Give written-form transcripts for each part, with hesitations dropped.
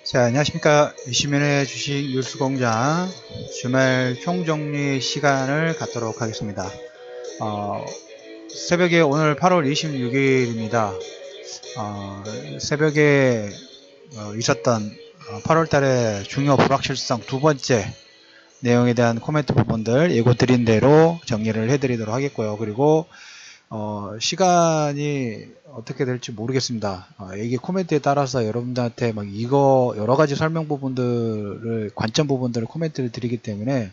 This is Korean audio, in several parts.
자, 안녕하십니까. 이시민의 주식 뉴스공장 주말 총정리 시간을 갖도록 하겠습니다. 새벽에 오늘 8월 26일입니다. 새벽에 있었던 8월 달에 중요 불확실성 두 번째 내용에 대한 코멘트 부분들 예고 드린 대로 정리를 해드리도록 하겠고요. 그리고 시간이 어떻게 될지 모르겠습니다. 이게 코멘트에 따라서 여러분들한테 막 이거 여러 가지 설명 부분들을 관점 부분들을 코멘트를 드리기 때문에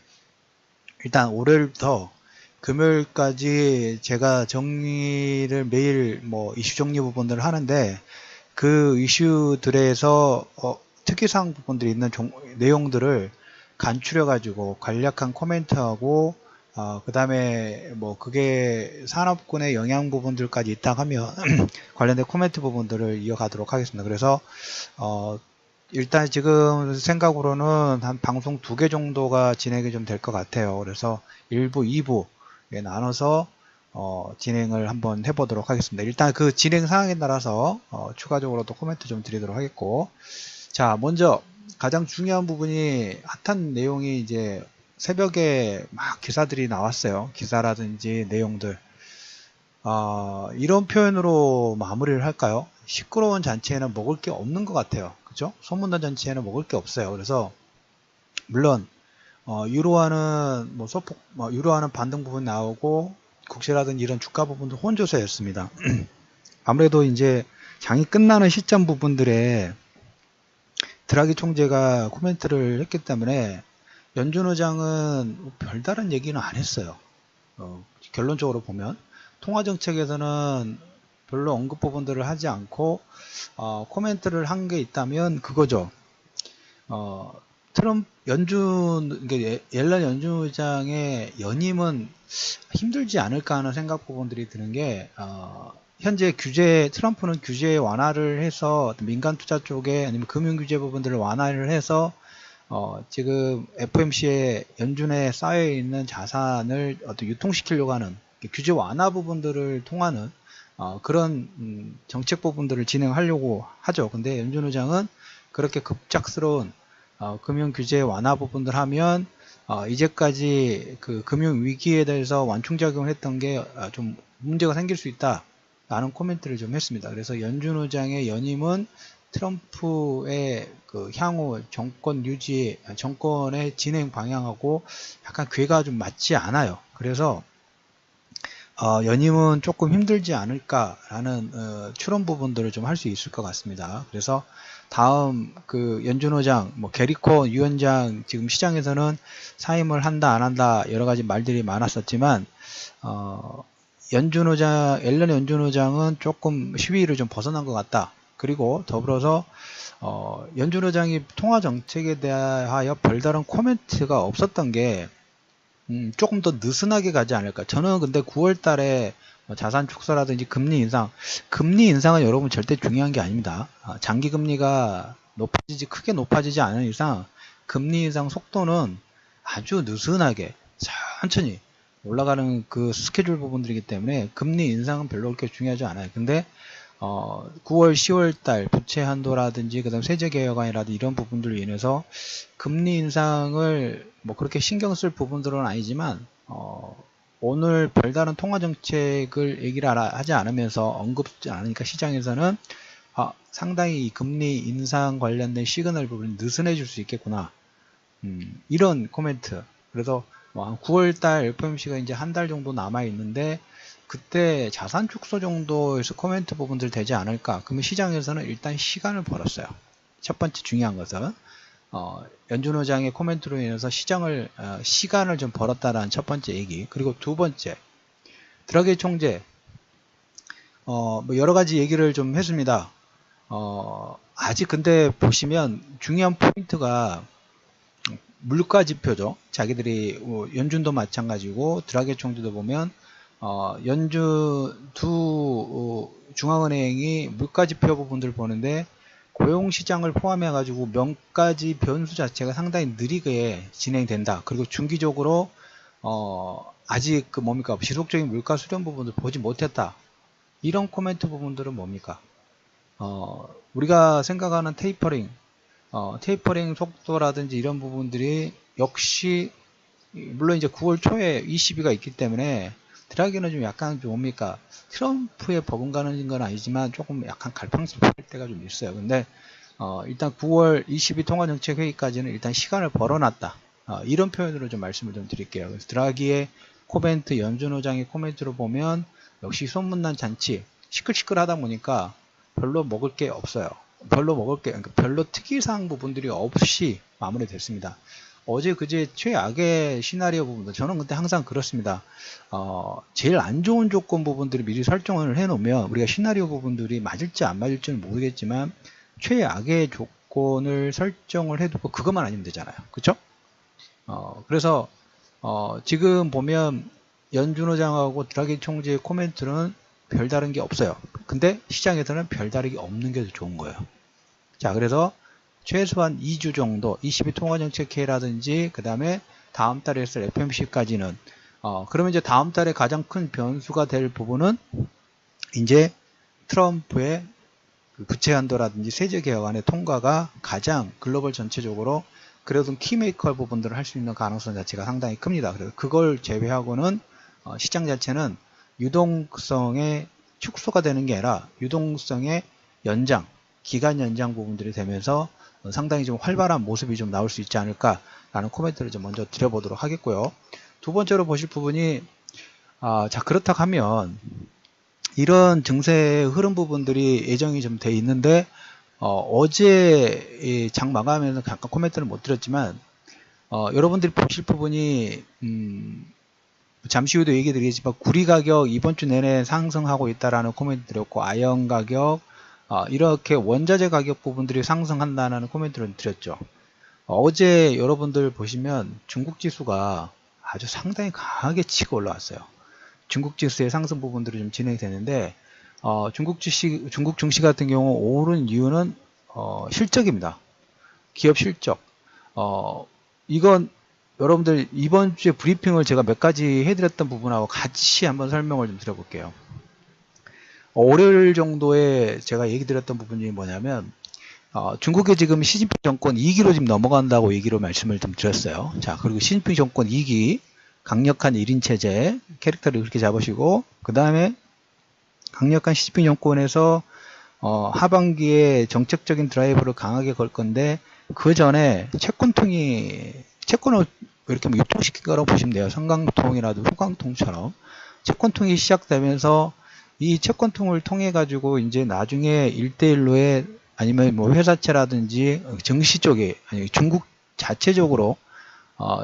일단 월요일부터 금요일까지 제가 정리를 매일 이슈 정리 부분들을 하는데 그 이슈들에서 특이사항 부분들이 있는 내용들을 간추려 가지고 간략한 코멘트하고 그 다음에 그게 산업군의 영향 부분들까지 있다 하면 관련된 코멘트 부분들을 이어가도록 하겠습니다. 그래서 일단 지금 생각으로는 한 방송 2개 정도가 진행이 좀 될 것 같아요. 그래서 1부, 2부 나눠서 진행을 한번 해보도록 하겠습니다. 일단 그 진행 상황에 따라서 추가적으로 또 코멘트 좀 드리도록 하겠고, 자, 먼저 가장 중요한 부분이 핫한 내용이 이제 새벽에 막 기사들이 나왔어요. 기사라든지 내용들. 이런 표현으로 마무리를 할까요? 시끄러운 잔치에는 먹을 게 없는 것 같아요. 그죠? 소문난 잔치에는 먹을 게 없어요. 그래서 물론 유로화는 소폭 유로화는 반등 부분 나오고 국시라든지 이런 주가 부분도 혼조세였습니다. 아무래도 이제 장이 끝나는 시점 부분들에 드라기 총재가 코멘트를 했기 때문에 연준 의장은 별다른 얘기는 안 했어요. 결론적으로 보면 통화정책에서는 별로 언급 부분들을 하지 않고 코멘트를 한 게 있다면 그거죠. 트럼프 옐런 연준 의장의 연임은 힘들지 않을까 하는 생각 부분들이 드는 게 현재 트럼프는 규제 완화를 해서 민간 투자 쪽에 아니면 금융 규제 부분들을 완화를 해서 지금 FOMC에 연준에 쌓여 있는 자산을 유통시키려고 하는 규제 완화 부분들을 통하는 그런 정책 부분들을 진행하려고 하죠. 근데 연준 의장은 그렇게 급작스러운 금융 규제 완화 부분들 하면 이제까지 그 금융 위기에 대해서 완충작용을 했던 게 좀 문제가 생길 수 있다라는 코멘트를 좀 했습니다. 그래서 연준 의장의 연임은 트럼프의 그 향후 정권의 진행 방향하고 약간 궤가 좀 맞지 않아요. 그래서 연임은 조금 힘들지 않을까라는 추론 부분들을 좀 할 수 있을 것 같습니다. 그래서 다음 그 연준 의장, 게리코 위원장 지금 시장에서는 사임을 한다 안 한다 여러 가지 말들이 많았었지만 앨런 연준 의장은 조금 시위를 좀 벗어난 것 같다. 그리고 더불어서 연준 의장이 통화 정책에 대하여 별다른 코멘트가 없었던 게 조금 더 느슨하게 가지 않을까. 저는 근데 9월 달에 자산 축소라든지 금리 인상은 여러분 절대 중요한 게 아닙니다. 장기 금리가 크게 높아지지 않은 이상 금리 인상 속도는 아주 느슨하게 천천히 올라가는 그 스케줄 부분들이기 때문에 금리 인상은 별로 그렇게 중요하지 않아요. 근데 9월, 10월 달 부채 한도라든지 그다음 세제 개혁안이라든지 이런 부분들로 인해서 금리 인상을 그렇게 신경 쓸 부분들은 아니지만 오늘 별다른 통화 정책을 얘기를 하지 않으면서 언급하지 않으니까 시장에서는 상당히 이 금리 인상 관련된 시그널 부분이 느슨해질 수 있겠구나. 이런 코멘트. 그래서 9월달 FOMC가 이제 한 달 정도 남아 있는데 그때 자산 축소 정도에서 코멘트 부분들 되지 않을까. 그러면 시장에서는 일단 시간을 벌었어요. 첫 번째 중요한 것은 연준 의장의 코멘트로 인해서 시간을 좀 벌었다라는 첫 번째 얘기. 그리고 두 번째, 드라기 총재 여러 가지 얘기를 좀 했습니다. 아직 근데 보시면 중요한 포인트가 물가 지표죠. 자기들이 연준도 마찬가지고 드라기 총재도 보면 연준 두 중앙은행이 물가 지표 부분들을 보는데 고용시장을 포함해 가지고 몇 가지 변수 자체가 상당히 느리게 진행된다. 그리고 중기적으로 아직 지속적인 물가 수렴 부분을 보지 못했다. 이런 코멘트 부분들은 뭡니까? 우리가 생각하는 테이퍼링 테이퍼링 속도라든지 이런 부분들이 역시 물론 이제 9월 초에 ECB가 있기 때문에 드라기는 좀 약간 좀 뭡니까 트럼프에 버금가는 건 아니지만 조금 약간 갈팡질팡할 때가 좀 있어요. 근데 일단 9월 ECB 통화정책회의까지는 일단 시간을 벌어놨다. 이런 표현으로 좀 말씀을 좀 드릴게요. 그래서 드라기의 코멘트, 연준 의장의 코멘트로 보면 역시 소문난 잔치, 시끌시끌하다 보니까 별로 먹을 게 없어요. 그러니까 별로 특이사항 부분들이 없이 마무리됐습니다. 어제 그제 최악의 시나리오 부분도 저는 근데 항상 그렇습니다. 제일 안 좋은 조건 부분들을 미리 설정을 해 놓으면 우리가 시나리오 부분들이 맞을지 안 맞을지는 모르겠지만 최악의 조건을 설정을 해두고 그것만 아니면 되잖아요. 그쵸? 그래서 지금 보면 연준 의장하고 드라기 총재의 코멘트는 별다른 게 없어요. 근데 시장에서는 별다르게 없는 게 더 좋은 거예요. 자, 그래서 최소한 2주 정도 ECB 통화정책회의라든지 그 다음에 다음 달에 있을 FOMC까지는 그러면 이제 다음 달에 가장 큰 변수가 될 부분은 이제 트럼프의 부채 한도라든지 세제 개혁안의 통과가 가장 글로벌 전체적으로 그래도 키메이커 부분들을 할 수 있는 가능성 자체가 상당히 큽니다. 그래서 그걸 제외하고는 시장 자체는 유동성의 축소가 되는 게 아니라 유동성의 연장, 기간 연장 부분들이 되면서 상당히 좀 활발한 모습이 좀 나올 수 있지 않을까라는 코멘트를 좀 먼저 드려보도록 하겠고요. 두 번째로 보실 부분이 자 그렇다고 하면 이런 증세의 흐름 부분들이 예정이 좀 돼 있는데 어제 장 마감에서 잠깐 코멘트를 못 드렸지만 여러분들이 보실 부분이 잠시 후에도 얘기 드리겠지만 구리 가격 이번 주 내내 상승하고 있다라는 코멘트 드렸고 아연 가격 이렇게 원자재 가격 부분들이 상승한다는 코멘트를 드렸죠. 어제 여러분들 보시면 중국 지수가 아주 상당히 강하게 치고 올라왔어요. 중국 지수의 상승 부분들이 좀 진행이 되는데 중국 증시 같은 경우 오른 이유는 실적입니다. 기업 실적. 이건 여러분들 이번 주에 브리핑을 제가 몇 가지 해드렸던 부분하고 같이 한번 설명을 좀 드려볼게요. 월요일 정도에 제가 얘기 드렸던 부분이 뭐냐면 중국의 지금 시진핑 정권 2기로 지금 넘어간다고 얘기로 말씀을 좀 드렸어요. 자, 그리고 시진핑 정권 2기 강력한 1인 체제 캐릭터를 그렇게 잡으시고 그 다음에 강력한 시진핑 정권에서 하반기에 정책적인 드라이브를 강하게 걸 건데 그 전에 채권을 이렇게 유통시킨 거라고 보시면 돼요. 성강통이라도 후강통처럼 채권통이 시작되면서 이 채권통을 통해 가지고 이제 나중에 1대1로에 아니면 뭐 회사채라든지 증시 쪽에 아니 중국 자체적으로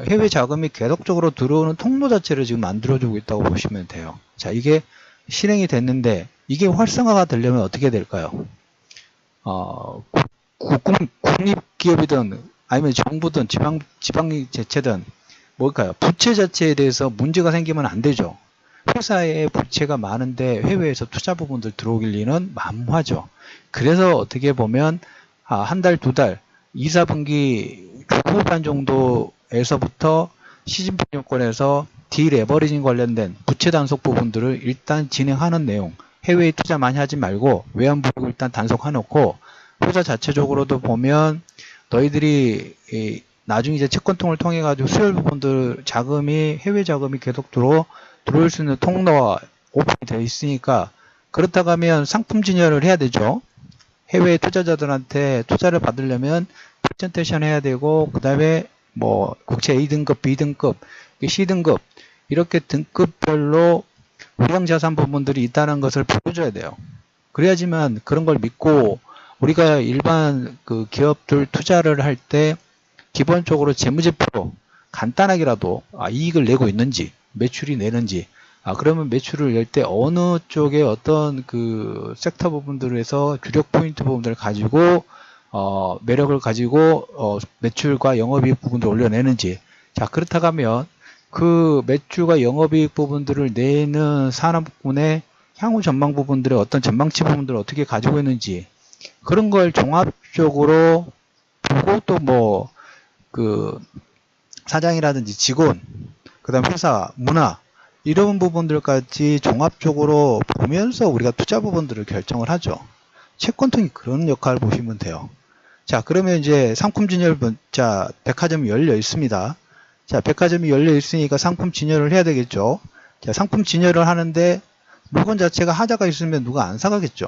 해외 자금이 계속적으로 들어오는 통로 자체를 지금 만들어주고 있다고 보시면 돼요. 자, 이게 실행이 됐는데 이게 활성화가 되려면 어떻게 될까요? 국립기업이든 아니면 정부든 지방 재체든 뭘까요? 부채 자체에 대해서 문제가 생기면 안 되죠. 회사에 부채가 많은데 해외에서 투자 부분들 들어오길 리는 만무하죠. 그래서 어떻게 보면 한 달, 두 달, 2, 4분기 후반 정도에서부터 시진핑 정권에서 디레버리징 관련된 부채 단속 부분들을 일단 진행하는 내용, 해외에 투자 많이 하지 말고 외환보유고 일단 단속해놓고 회사 자체적으로도 보면 너희들이 나중에 이제 채권통을 통해 가지고 수혈 부분들 자금이 해외 자금이 계속 들어올 수 있는 통로가 오픈이 되어 있으니까 그렇다고 하면 상품 진열을 해야 되죠. 해외 투자자들한테 투자를 받으려면 프레젠테이션 해야 되고 그 다음에 뭐 국채 A등급, B등급, C등급 이렇게 등급별로 우량자산 부분들이 있다는 것을 보여줘야 돼요. 그래야지만 그런 걸 믿고 우리가 일반 그 기업들 투자를 할 때 기본적으로 재무제표 간단하게라도 이익을 내고 있는지 매출이 내는지 그러면 매출을 낼 때 어느 쪽에 어떤 그 섹터 부분들에서 주력 포인트 부분들을 가지고 매력을 가지고 매출과 영업이익 부분들을 올려내는지 자 그렇다고 하면 그 매출과 영업이익 부분들을 내는 산업 부분의 향후 전망 부분들의 어떤 전망치 부분들을 어떻게 가지고 있는지 그런 걸 종합적으로 보고 또 뭐 그 사장이라든지 직원 그 다음 회사 문화 이런 부분들까지 종합적으로 보면서 우리가 투자 부분들을 결정을 하죠. 채권통이 그런 역할을 보시면 돼요. 자, 그러면 이제 상품 진열, 자, 백화점이 열려 있습니다. 자, 백화점이 열려 있으니까 상품 진열을 해야 되겠죠. 자, 상품 진열을 하는데 물건 자체가 하자가 있으면 누가 안 사가겠죠.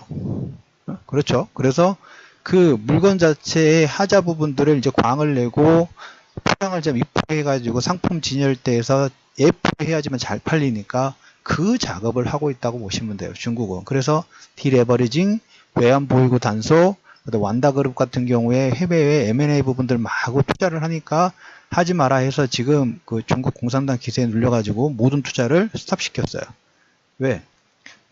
그렇죠. 그래서 그 물건 자체의 하자 부분들을 이제 광을 내고 포장을 좀 이쁘게 해가지고 상품 진열대에서 예쁘게 해야지만 잘 팔리니까 그 작업을 하고 있다고 보시면 돼요. 중국은. 그래서 디레버리징, 외환 보이고 단속, 완다그룹 같은 경우에 해외에 M&A 부분들 마구 투자를 하니까 하지 마라 해서 지금 그 중국 공산당 기세에 눌려가지고 모든 투자를 스탑시켰어요. 왜?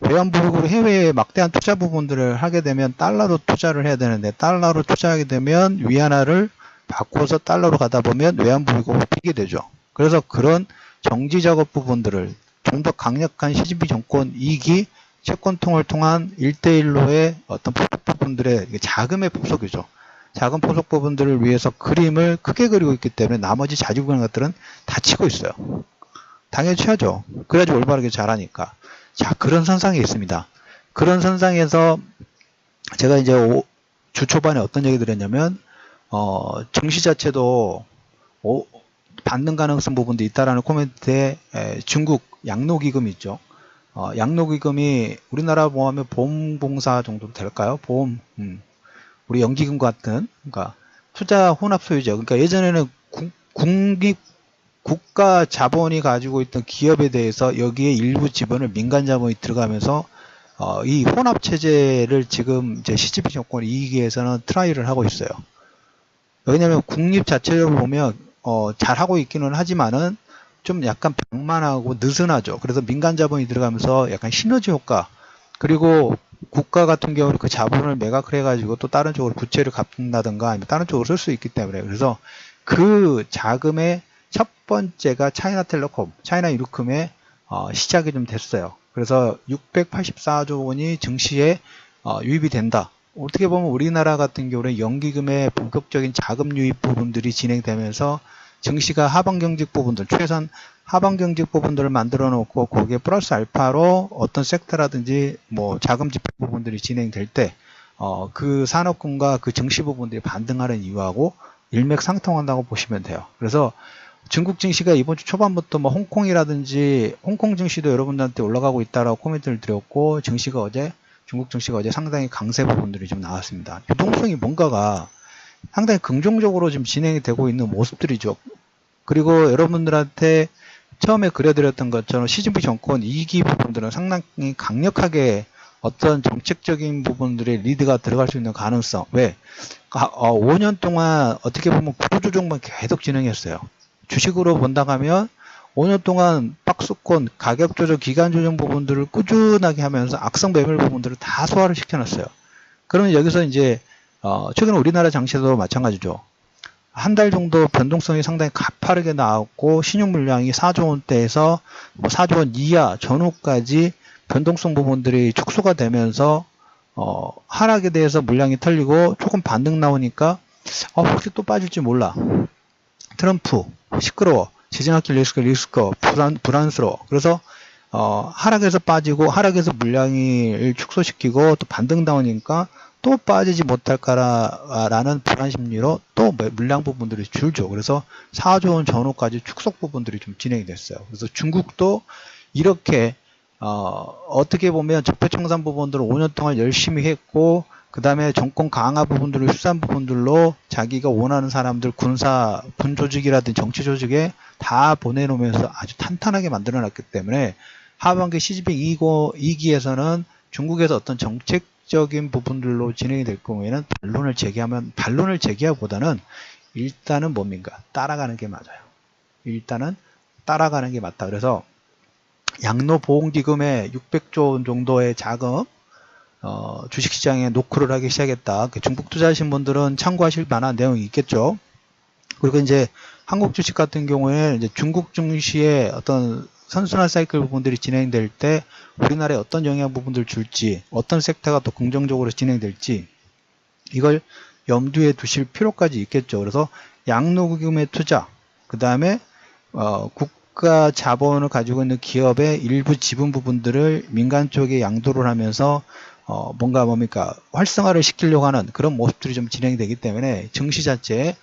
외환보유고로 해외에 막대한 투자 부분들을 하게 되면 달러로 투자를 해야 되는데 달러로 투자하게 되면 위안화를 바꿔서 달러로 가다 보면 외환보유고가 비게 되죠. 그래서 그런 정지 작업 부분들을 좀 더 강력한 시진핑 정권 2기 채권통을 통한 1대1로의 어떤 포석 부분들의 자금의 포석이죠. 작은 포석 부분들을 위해서 그림을 크게 그리고 있기 때문에 나머지 자주구간 것들은 다치고 있어요. 당연히 취하죠. 그래야지 올바르게 잘하니까. 자, 그런 선상이 있습니다. 그런 선상에서 제가 이제 주 초반에 어떤 얘기 드렸냐면, 증시 자체도 받는 가능성 부분도 있다라는 코멘트에 중국 양로기금 있죠. 양로기금이 우리나라 보면 보험공사 정도 될까요? 보험, 우리 연기금 같은, 그러니까 투자 혼합 소유죠. 그러니까 예전에는 국가 자본이 가지고 있던 기업에 대해서 여기에 일부 지분을 민간 자본이 들어가면서 이 혼합 체제를 지금 이제 시진핑 정권 2기에서는 트라이를 하고 있어요. 왜냐하면 국립 자체적으로 보면 잘 하고 있기는 하지만은 좀 약간 방만하고 느슨하죠. 그래서 민간 자본이 들어가면서 약간 시너지 효과, 그리고 국가 같은 경우는 그 자본을 매각을 해가지고 또 다른 쪽으로 부채를 갚는다든가 아니면 다른 쪽으로 쓸 수 있기 때문에, 그래서 그 자금의 첫 번째가 차이나텔레콤, 차이나유니콤의 시작이 좀 됐어요. 그래서 684조 원이 증시에 유입이 된다. 어떻게 보면 우리나라 같은 경우는 연기금의 본격적인 자금 유입 부분들이 진행되면서 증시가 하방경직 부분들, 최소한 하방경직 부분들을 만들어 놓고 거기에 플러스 알파로 어떤 섹터라든지 뭐 자금 집행 부분들이 진행될 때 그 산업군과 그 증시 부분들이 반등하는 이유하고 일맥상통한다고 보시면 돼요. 그래서 중국 증시가 이번 주 초반부터 뭐 홍콩이라든지 홍콩 증시도 여러분들한테 올라가고 있다라고 코멘트를 드렸고, 중국 증시가 어제 상당히 강세 부분들이 좀 나왔습니다. 유동성이 뭔가가 상당히 긍정적으로 지금 진행이 되고 있는 모습들이죠. 그리고 여러분들한테 처음에 그려드렸던 것처럼 시진핑 정권 2기 부분들은 상당히 강력하게 어떤 정책적인 부분들의 리드가 들어갈 수 있는 가능성. 왜? 5년 동안 어떻게 보면 구조조정만 계속 진행했어요. 주식으로 본다고 하면 5년 동안 박스권, 가격 조정, 기간 조정 부분들을 꾸준하게 하면서 악성 매물 부분들을 다 소화를 시켜놨어요. 그러면 여기서 이제 최근 우리나라 장시도 마찬가지죠. 한 달 정도 변동성이 상당히 가파르게 나왔고 신용 물량이 4조 원대에서 4조 원 이하 전후까지 변동성 부분들이 축소가 되면서 하락에 대해서 물량이 털리고 조금 반등 나오니까 혹시 또 빠질지 몰라. 트럼프 시끄러워. 재정학적 리스크 불안스러워. 그래서 하락에서 빠지고 하락에서 물량을 축소시키고 또 반등 나오니까 또 빠지지 못할까라는 불안 심리로 또 물량 부분들이 줄죠. 그래서 4조 원 전후까지 축소 부분들이 좀 진행이 됐어요. 그래서 중국도 이렇게 어떻게 보면 적폐청산 부분들을 5년 동안 열심히 했고, 그 다음에 정권 강화 부분들을 수산 부분들로 자기가 원하는 사람들 군 조직이라든지 정치 조직에 다 보내놓으면서 아주 탄탄하게 만들어놨기 때문에 하반기 시진핑 2기에서는 중국에서 어떤 정책적인 부분들로 진행이 될 경우에는 반론을 제기하기보다는 일단은 뭡니까? 따라가는 게 맞아요. 일단은 따라가는 게 맞다. 그래서 양로보험기금에 600조 원 정도의 자금 주식시장에 노크를 하기 시작했다. 중국 투자하신 분들은 참고하실 만한 내용이 있겠죠. 그리고 이제 한국 주식 같은 경우에 이제 중국 증시의 어떤 선순환 사이클 부분들이 진행될 때 우리나라에 어떤 영향 부분들을 줄지, 어떤 섹터가 더 긍정적으로 진행될지 이걸 염두에 두실 필요까지 있겠죠. 그래서 양로기금의 투자, 그 다음에 국가 자본을 가지고 있는 기업의 일부 지분 부분들을 민간 쪽에 양도를 하면서 뭔가 뭡니까 활성화를 시키려고 하는 그런 모습들이 좀 진행되기 때문에 증시 자체에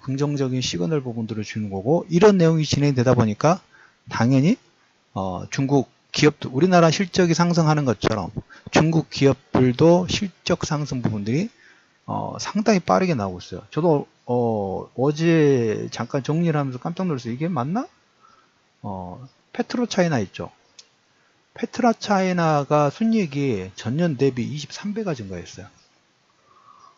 긍정적인 시그널 부분들을 주는 거고, 이런 내용이 진행되다 보니까 당연히 중국 기업도 우리나라 실적이 상승하는 것처럼 중국 기업들도 실적 상승 부분들이 상당히 빠르게 나오고 있어요. 저도 어제 잠깐 정리를 하면서 깜짝 놀랐어요. 이게 맞나? 페트로 차이나 있죠. 페트라 차이나가 순이익이 전년 대비 23배가 증가했어요.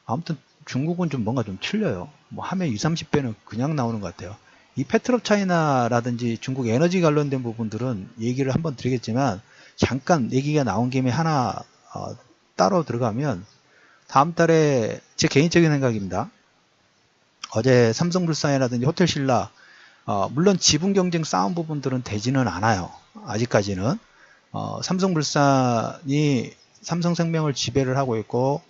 아무튼 중국은 좀 뭔가 좀 틀려요. 뭐 하면 20, 30배는 그냥 나오는 것 같아요. 이 페트로 차이나라든지 중국 에너지 관련된 부분들은 얘기를 한번 드리겠지만, 잠깐 얘기가 나온 김에 하나 따로 들어가면, 다음 달에 제 개인적인 생각입니다. 어제 삼성물산이라든지 호텔신라, 물론 지분 경쟁 싸움 부분들은 되지는 않아요. 아직까지는. 삼성물산이 삼성생명을 지배를 하고 있고,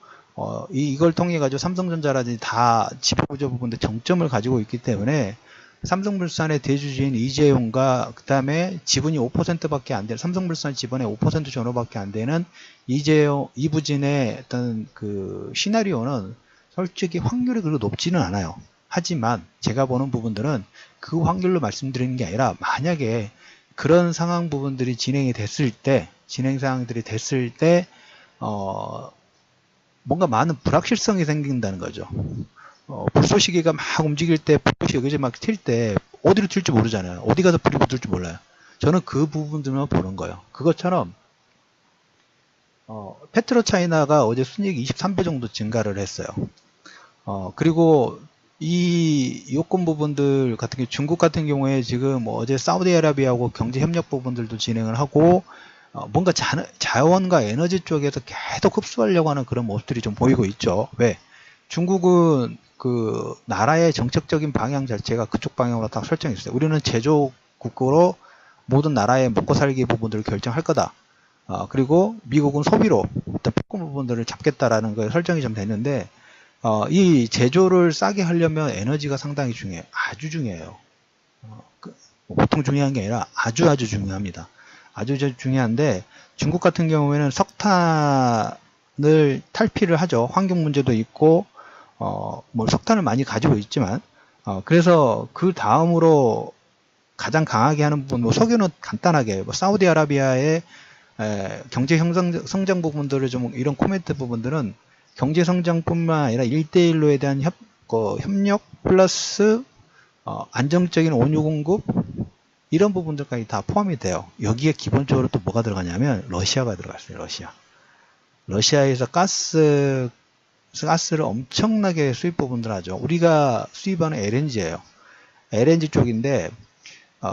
이걸 통해 가지고 삼성전자라든지 다 지배구조 부분들 정점을 가지고 있기 때문에, 삼성물산의 대주주인 이재용과 그 다음에 지분이 5%밖에 안 되는, 삼성물산 지분의 5% 전후밖에 안 되는 이재용, 이부진의 어떤 그 시나리오는 솔직히 확률이 그렇게 높지는 않아요. 하지만 제가 보는 부분들은 그 확률로 말씀드리는 게 아니라, 만약에 그런 상황 부분들이 진행 상황들이 됐을 때, 뭔가 많은 불확실성이 생긴다는 거죠. 불쏘시개가 막 움직일 때, 불꽃이 여기서 막 튈 때, 어디로 튈지 모르잖아요. 어디 가서 불이 붙을지 몰라요. 저는 그 부분들만 보는 거예요. 그것처럼, 페트로 차이나가 어제 순이익이 23배 정도 증가를 했어요. 그리고 이 요건 부분들 같은 경우, 중국 같은 경우에 지금 어제 사우디아라비아하고 경제 협력 부분들도 진행을 하고, 뭔가 자원과 에너지 쪽에서 계속 흡수하려고 하는 그런 모습들이 좀 보이고 있죠. 왜? 중국은 그 나라의 정책적인 방향 자체가 그쪽 방향으로 딱 설정이 있어요. 우리는 제조국으로 모든 나라의 먹고 살기 부분들을 결정할 거다. 그리고 미국은 소비로 어떤 패권 부분들을 잡겠다라는 거 설정이 좀 됐는데, 이 제조를 싸게 하려면 에너지가 상당히 중요해요. 아주 중요해요. 보통 중요한 게 아니라 아주 중요합니다. 아주 중요한데, 중국 같은 경우에는 석탄을 탈피를 하죠. 환경 문제도 있고, 뭐 석탄을 많이 가지고 있지만, 그래서 그 다음으로 가장 강하게 하는 부분, 뭐 석유는 간단하게, 뭐 사우디아라비아의 경제 성장 부분들을 좀, 이런 코멘트 부분들은 경제 성장뿐만 아니라 1대1로에 대한 협력 플러스 안정적인 원유 공급, 이런 부분들까지 다 포함이 돼요. 여기에 기본적으로 또 뭐가 들어가냐면 러시아가 들어갔어요. 러시아에서 가스를 엄청나게 수입 부분들 하죠. 우리가 수입하는 LNG예요. LNG 쪽인데,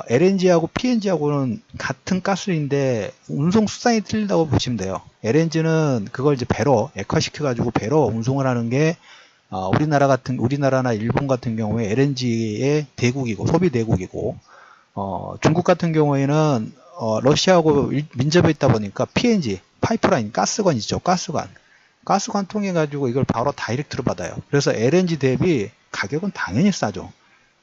LNG하고 PNG하고는 같은 가스인데 운송 수단이 틀린다고 보시면 돼요. LNG는 그걸 이제 배로 액화시켜가지고 배로 운송을 하는 게, 우리나라나 일본 같은 경우에 LNG의 대국이고, 소비 대국이고, 중국 같은 경우에는 러시아하고 민접해 있다 보니까 PNG, 파이프라인, 가스관이죠. 가스관 통해 가지고 이걸 바로 다이렉트로 받아요. 그래서 LNG 대비 가격은 당연히 싸죠.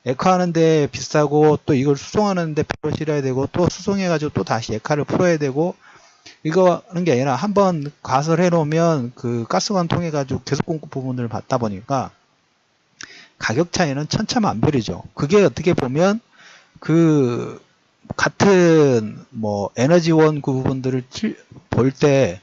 액화하는데 비싸고, 또 이걸 수송하는데 배로 실어야 되고, 또 수송해 가지고 또 다시 액화를 풀어야 되고, 이거 하는 게 아니라 한번 가설해 놓으면 그 가스관 통해 가지고 계속 공급 부분을 받다 보니까 가격 차이는 천차만별이죠. 그게 어떻게 보면 그 같은 뭐 에너지원 그 부분들을 볼 때,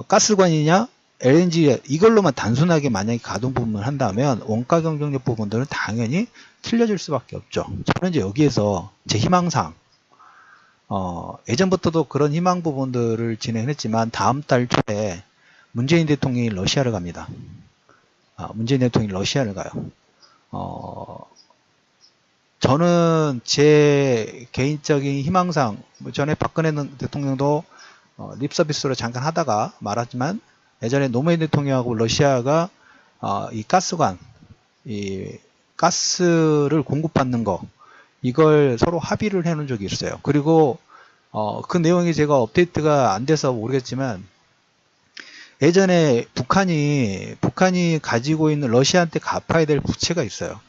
가스관이냐 LNG 이걸로만 단순하게 만약에 가동 부분을 한다면 원가 경쟁력 부분들은 당연히 틀려질 수밖에 없죠. 저는 이제 여기에서 제 희망상, 예전부터도 그런 희망 부분들을 진행했지만, 다음 달 초에 문재인 대통령이 러시아를 갑니다. 문재인 대통령이 러시아를 가요. 저는 제 개인적인 희망상, 전에 박근혜 대통령도 립서비스로 잠깐 하다가 말았지만, 예전에 노무현 대통령하고 러시아가 이 가스관, 이 가스를 공급받는 거, 이걸 서로 합의를 해놓은 적이 있어요. 그리고 그 내용이 제가 업데이트가 안 돼서 모르겠지만, 예전에 북한이 가지고 있는 러시아한테 갚아야 될 부채가 있어요.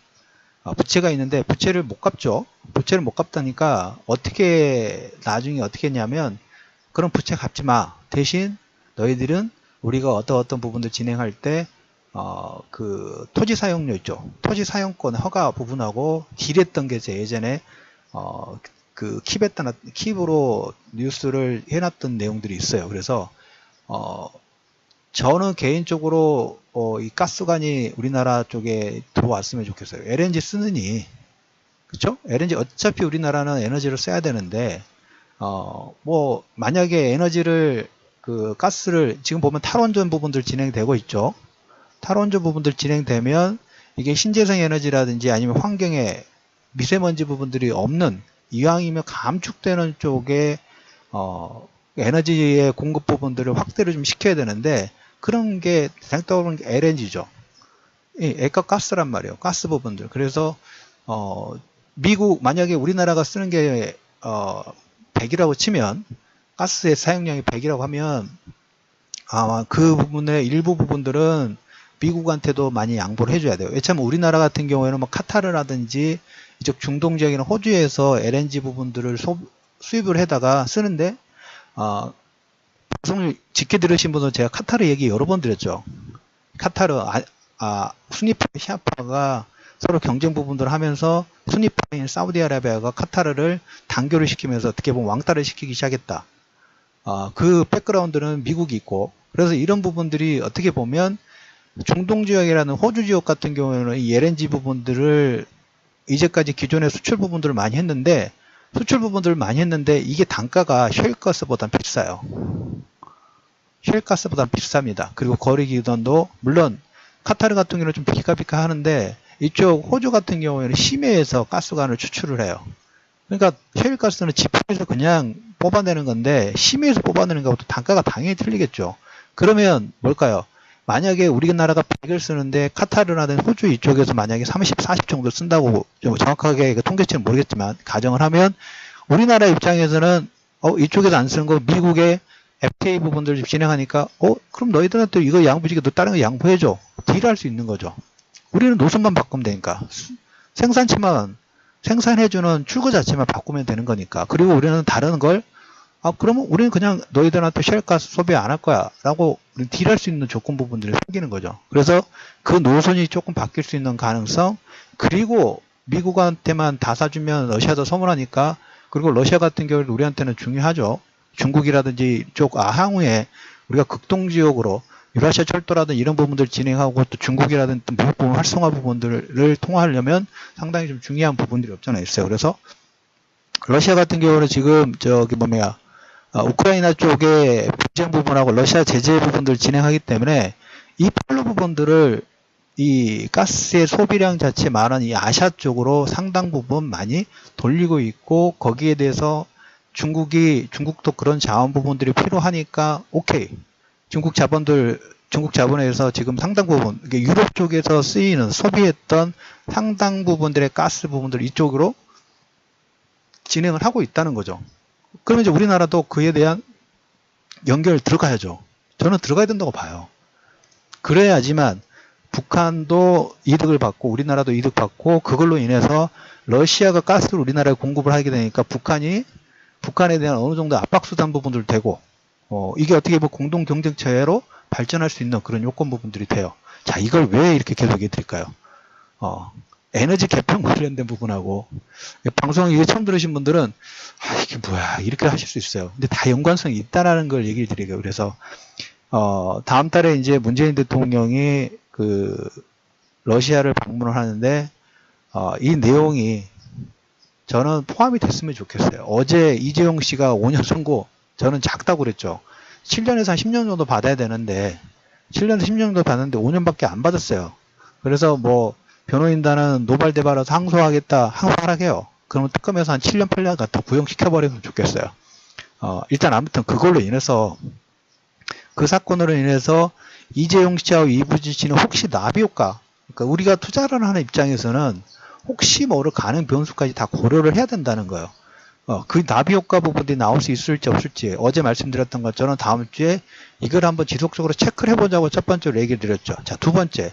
부채가 있는데 부채를 못 갚죠. 부채를 못 갚다니까 나중에 어떻게 했냐면, 그럼 부채 갚지 마. 대신 너희들은 우리가 어떤 부분들 진행할 때 그 토지 사용료 있죠. 토지 사용권 허가 부분하고 딜했던 게 제 예전에 그 킵으로 뉴스를 해놨던 내용들이 있어요. 그래서 저는 개인적으로 이 가스관이 우리나라 쪽에 들어왔으면 좋겠어요. LNG 쓰느니, 그쵸? LNG 어차피 우리나라는 에너지를 써야 되는데 뭐 만약에 에너지를 그 가스를 지금 보면 탈원전 부분들 진행되고 있죠. 탈원전 부분들 진행되면 이게 신재생 에너지라든지 아니면 환경에 미세먼지 부분들이 없는, 이왕이면 감축되는 쪽에 에너지의 공급 부분들을 확대를 좀 시켜야 되는데, 그런 게 생각해보면 LNG죠. 액화 가스란 말이에요. 가스 부분들. 그래서 미국, 만약에 우리나라가 쓰는 게 100이라고 치면, 가스의 사용량이 100이라고 하면 아마 그 부분의 일부 부분들은 미국한테도 많이 양보를 해줘야 돼요. 왜냐하면 우리나라 같은 경우에는 뭐 카타르라든지 이쪽 중동 지역이나 호주에서 LNG 부분들을 수입을 해다가 쓰는데, 방송을 짙게 들으신 분은 제가 카타르 얘기 여러 번 드렸죠. 카타르, 순위파, 시아파가 서로 경쟁 부분들을 하면서 순위파인 사우디아라비아가 카타르를 단교를 시키면서 어떻게 보면 왕따를 시키기 시작했다. 그 백그라운드는 미국이 있고, 그래서 이런 부분들이 어떻게 보면 중동 지역이라는 호주 지역 같은 경우에는 이 LNG 부분들을 이제까지 기존의 수출 부분들을 많이 했는데, 이게 단가가 셰일가스보다 비싸요. 셰일가스보다 비쌉니다. 그리고 거리 기간도 물론 카타르 같은 경우는 좀 비카비카 하는데, 이쪽 호주 같은 경우에는 심해에서 가스관을 추출을 해요. 그러니까 셰일가스는 지표에서 그냥 뽑아내는 건데, 심해에서 뽑아내는 것보다 단가가 당연히 틀리겠죠. 그러면 뭘까요? 만약에 우리나라가 100을 쓰는데 카타르라든 호주 이쪽에서 만약에 30, 40 정도 쓴다고, 좀 정확하게 통계치는 모르겠지만 가정을 하면, 우리나라 입장에서는 이쪽에서 안 쓰는 거 미국의 FTA 부분들 진행하니까 그럼 너희들한테 이거 양보지게 너 다른 거 양보해줘. 딜할 수 있는 거죠. 우리는 노선만 바꾸면 되니까. 생산치만 생산해주는 출구 자체만 바꾸면 되는 거니까. 그리고 우리는 다른 걸 그러면 우리는 그냥 너희들한테 셰일가스 소비 안 할 거야 라고 딜할 수 있는 조건 부분들이 생기는 거죠. 그래서 그 노선이 조금 바뀔 수 있는 가능성, 그리고 미국한테만 다 사주면 러시아도 서운하니까, 그리고 러시아 같은 경우는 우리한테는 중요하죠. 중국이라든지 쪽 향후에 우리가 극동지역으로 유라시아 철도라든지 이런 부분들 진행하고, 또 중국이라든지 또 미국 부분 활성화 부분들을 통화하려면 상당히 좀 중요한 부분들이 없잖아 있어요. 그래서 러시아 같은 경우는 지금 우크라이나 쪽에 분쟁 부분하고 러시아 제재 부분들 진행하기 때문에 이 팔로 부분들을 이 가스의 소비량 자체 많은 이 아시아 쪽으로 상당 부분 많이 돌리고 있고, 거기에 대해서 중국도 그런 자원 부분들이 필요하니까 오케이. 중국 자본에서 지금 상당 부분, 유럽 쪽에서 쓰이는 소비했던 상당 부분들의 가스 부분들 이쪽으로 진행을 하고 있다는 거죠. 그러면 이제 우리나라도 그에 대한 연결 들어가야죠. 저는 들어가야 된다고 봐요. 그래야지만 북한도 이득을 받고 우리나라도 이득 받고, 그걸로 인해서 러시아가 가스를 우리나라에 공급을 하게 되니까 북한에 대한 어느 정도 압박수단 부분들 되고, 이게 어떻게 보면 공동 경쟁체로 발전할 수 있는 그런 요건 부분들이 돼요. 자, 이걸 왜 이렇게 계속 얘기해 드릴까요? 에너지 개편 관련된 부분하고, 방송 이게 처음 들으신 분들은 이게 뭐야 이렇게 하실 수 있어요. 근데 다 연관성이 있다라는 걸 얘기를 드리고요. 그래서 다음 달에 이제 문재인 대통령이 그 러시아를 방문을 하는데, 이 내용이 저는 포함이 됐으면 좋겠어요. 어제 이재용 씨가 5년 선고, 저는 작다고 그랬죠. 7년에서 한 10년 정도 받아야 되는데, 7년에서 10년 정도 받았는데 5년밖에 안 받았어요. 그래서 뭐 변호인단은 노발대발해서 항소하게요. 그러면 특검에서 한 7년 8년 갖다 구형시켜버리면 좋겠어요. 일단 아무튼 그걸로 인해서, 그 사건으로 인해서 이재용 씨하고 이부지 씨는 혹시 나비효과, 그러니까 우리가 투자를 하는 입장에서는 혹시 모를 가능 변수까지 다 고려를 해야 된다는 거예요. 그 나비효과 부분이 나올 수 있을지 없을지, 어제 말씀드렸던 것처럼 다음 주에 이걸 한번 지속적으로 체크를 해보자고 첫 번째로 얘기를 드렸죠. 자, 두 번째,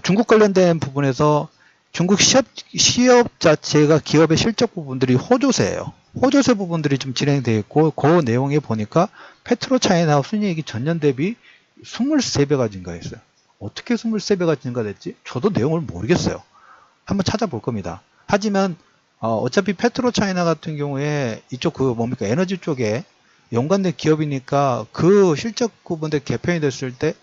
중국 관련된 부분에서 중국 시업 자체가 기업의 실적 부분들이 호조세예요. 호조세 부분들이 좀 진행되어 있고 그 내용에 보니까 페트로차이나 순이익이 전년 대비 23배가 증가했어요. 어떻게 23배가 증가됐지? 저도 내용을 모르겠어요. 한번 찾아볼 겁니다. 하지만 어차피 페트로차이나 같은 경우에 이쪽 그 뭡니까 에너지 쪽에 연관된 기업이니까 그 실적 부분들 개편이 됐을 때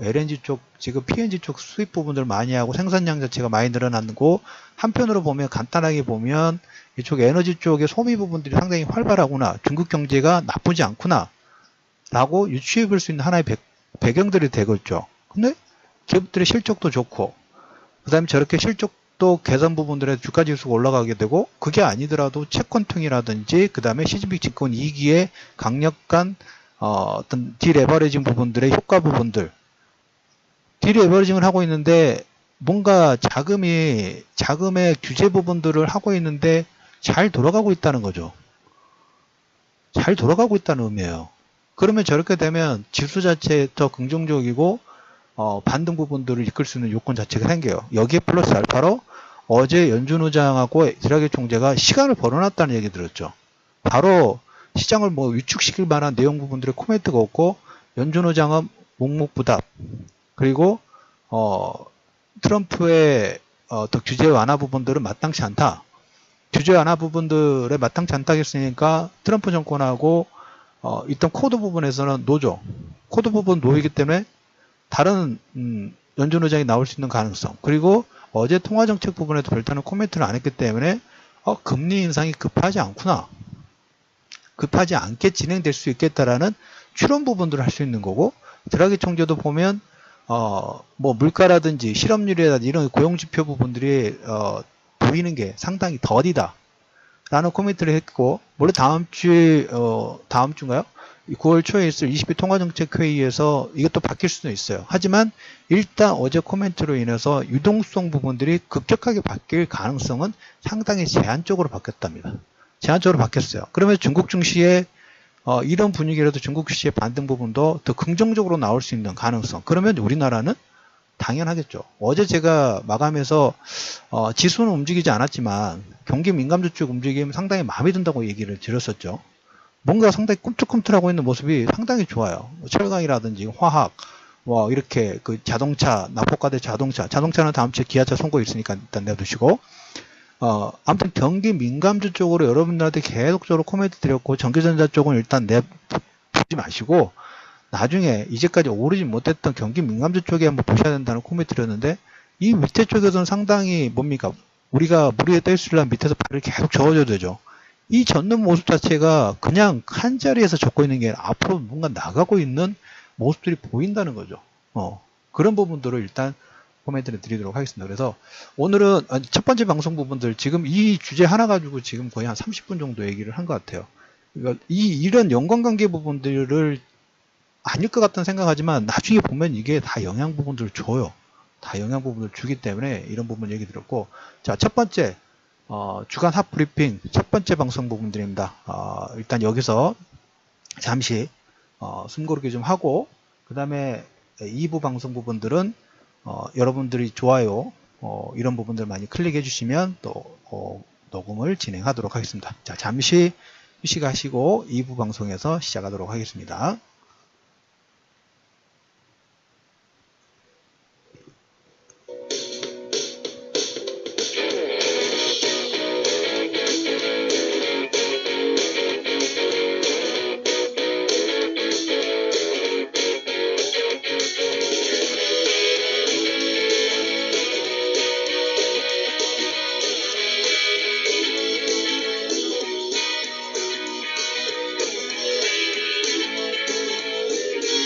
LNG 쪽 지금 PNG 쪽 수입 부분들 많이 하고 생산량 자체가 많이 늘어나고 한편으로 보면 간단하게 보면 이쪽 에너지 쪽의 소비 부분들이 상당히 활발하구나 중국 경제가 나쁘지 않구나 라고 유추해 볼 수 있는 하나의 배경들이 되겠죠. 근데 기업들의 실적도 좋고 그 다음에 저렇게 실적도 개선 부분들에 주가지수가 올라가게 되고 그게 아니더라도 채권통이라든지 그 다음에 시즈빅 증권 2기의 강력한 어떤 디레버리징 부분들의 효과 부분들 디레버리징을 하고 있는데 뭔가 자금의 규제 부분들을 하고 있는데 잘 돌아가고 있다는 거죠. 잘 돌아가고 있다는 의미예요. 그러면 저렇게 되면 지수 자체에 더 긍정적이고 반등 부분들을 이끌 수 있는 요건 자체가 생겨요. 여기에 플러스 알파로 어제 연준 의장하고 드라기 총재가 시간을 벌어놨다는 얘기 들었죠. 바로 시장을 뭐 위축시킬 만한 내용 부분들의 코멘트가 없고 연준 의장은 묵묵부답 그리고 트럼프의 더 규제 완화 부분들은 마땅치 않다. 규제 완화 부분들에 마땅치 않다 했으니까 트럼프 정권하고 일단 코드 부분에서는 노죠. 코드 부분 노이기 때문에 다른 연준 의장이 나올 수 있는 가능성 그리고 어제 통화정책 부분에도 별다른 코멘트를 안 했기 때문에 금리 인상이 급하지 않구나. 급하지 않게 진행될 수 있겠다라는 추론 부분들을 할 수 있는 거고 드라기 총재도 보면 뭐 물가라든지 실업률이라든지 이런 고용지표 부분들이 보이는 게 상당히 더디다 라는 코멘트를 했고 물론 다음 주인가요? 9월 초에 있을 20일 통화정책회의에서 이것도 바뀔 수도 있어요. 하지만 일단 어제 코멘트로 인해서 유동성 부분들이 급격하게 바뀔 가능성은 상당히 제한적으로 바뀌었답니다. 제한적으로 바뀌었어요. 그러면 중국 증시의 이런 분위기라도 중국 증시의 반등 부분도 더 긍정적으로 나올 수 있는 가능성. 그러면 우리나라는 당연하겠죠. 어제 제가 마감해서 지수는 움직이지 않았지만 경기 민감주 쪽 움직임 상당히 마음에 든다고 얘기를 드렸었죠. 뭔가 상당히 꿈틀꿈틀하고 있는 모습이 상당히 좋아요. 철강이라든지 화학, 뭐 이렇게 그 자동차, 납폭과대 자동차는 다음 주에 기아차 선고 있으니까 일단 내두시고 아무튼 경기 민감주 쪽으로 여러분들한테 계속적으로 코멘트 드렸고 전기전자 쪽은 일단 내보지 마시고 나중에 이제까지 오르지 못했던 경기 민감주 쪽에 한번 보셔야 된다는 코멘트 드렸는데 이 밑에 쪽에서는 상당히 뭡니까 우리가 물 위에 떠 있으려면 밑에서 발을 계속 저어줘야 되죠. 이 젓는 모습 자체가 그냥 한 자리에서 젓고 있는 게 아니라 앞으로 뭔가 나가고 있는 모습들이 보인다는 거죠. 그런 부분들을 일단 코멘트를 드리도록 하겠습니다. 그래서 오늘은 첫 번째 방송 부분들 지금 이 주제 하나 가지고 지금 거의 한 30분 정도 얘기를 한 것 같아요. 그러니까 이런 연관관계 부분들을 아닐 것 같다는 생각하지만 나중에 보면 이게 다 영향 부분들을 줘요. 다 영향 부분을 주기 때문에 이런 부분 얘기 드렸고 자, 첫 번째 주간 핫브리핑 첫 번째 방송 부분들입니다. 일단 여기서 잠시 숨 고르기 좀 하고 그 다음에 2부 방송 부분들은 여러분들이 좋아요 이런 부분들 많이 클릭해 주시면 또 녹음을 진행하도록 하겠습니다. 자, 잠시 휴식하시고 2부 방송에서 시작하도록 하겠습니다.